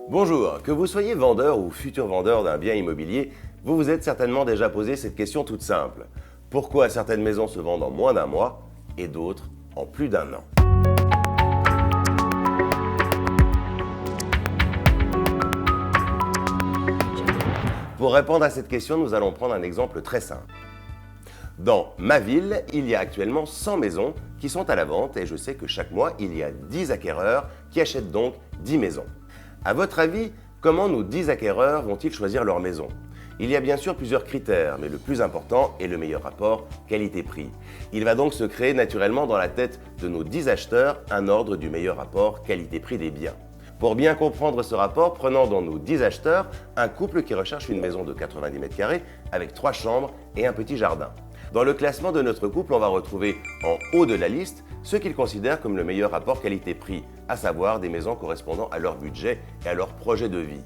Bonjour, que vous soyez vendeur ou futur vendeur d'un bien immobilier, vous vous êtes certainement déjà posé cette question toute simple. Pourquoi certaines maisons se vendent en moins d'un mois et d'autres en plus d'un an? Pour répondre à cette question, nous allons prendre un exemple très simple. Dans ma ville, il y a actuellement 100 maisons qui sont à la vente et je sais que chaque mois, il y a 10 acquéreurs qui achètent donc 10 maisons. À votre avis, comment nos 10 acquéreurs vont-ils choisir leur maison? Il y a bien sûr plusieurs critères, mais le plus important est le meilleur rapport qualité-prix. Il va donc se créer naturellement dans la tête de nos 10 acheteurs un ordre du meilleur rapport qualité-prix des biens. Pour bien comprendre ce rapport, prenons dans nos 10 acheteurs un couple qui recherche une maison de 90 mètres carrés avec 3 chambres et un petit jardin. Dans le classement de notre couple, on va retrouver en haut de la liste ce qu'ils considèrent comme le meilleur rapport qualité-prix, à savoir des maisons correspondant à leur budget et à leur projet de vie.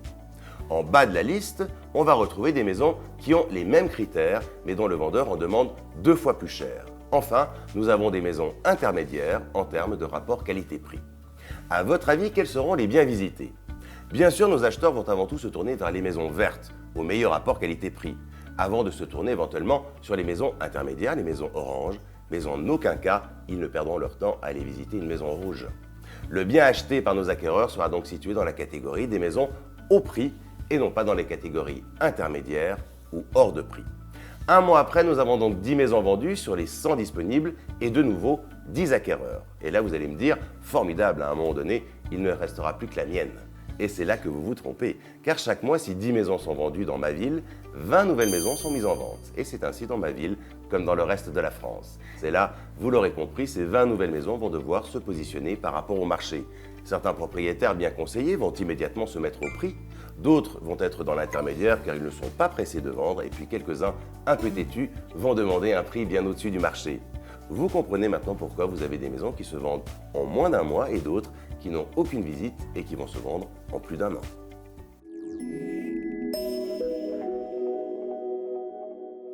En bas de la liste, on va retrouver des maisons qui ont les mêmes critères, mais dont le vendeur en demande 2 fois plus cher. Enfin, nous avons des maisons intermédiaires en termes de rapport qualité-prix. À votre avis, quels seront les biens visités? Bien sûr, nos acheteurs vont avant tout se tourner vers les maisons vertes, au meilleur rapport qualité-prix, avant de se tourner éventuellement sur les maisons intermédiaires, les maisons oranges, mais en aucun cas, ils ne perdront leur temps à aller visiter une maison rouge. Le bien acheté par nos acquéreurs sera donc situé dans la catégorie des maisons haut prix et non pas dans les catégories intermédiaires ou hors de prix. Un mois après, nous avons donc 10 maisons vendues sur les 100 disponibles et de nouveau 10 acquéreurs. Et là, vous allez me dire, formidable, à un moment donné, il ne restera plus que la mienne. Et c'est là que vous vous trompez, car chaque mois, si 10 maisons sont vendues dans ma ville, 20 nouvelles maisons sont mises en vente. Et c'est ainsi dans ma ville, comme dans le reste de la France. C'est là, vous l'aurez compris, ces 20 nouvelles maisons vont devoir se positionner par rapport au marché. Certains propriétaires bien conseillés vont immédiatement se mettre au prix, d'autres vont être dans l'intermédiaire car ils ne sont pas pressés de vendre, et puis quelques-uns, un peu têtus, vont demander un prix bien au-dessus du marché. Vous comprenez maintenant pourquoi vous avez des maisons qui se vendent en moins d'un mois et d'autres qui n'ont aucune visite et qui vont se vendre en plus d'un an.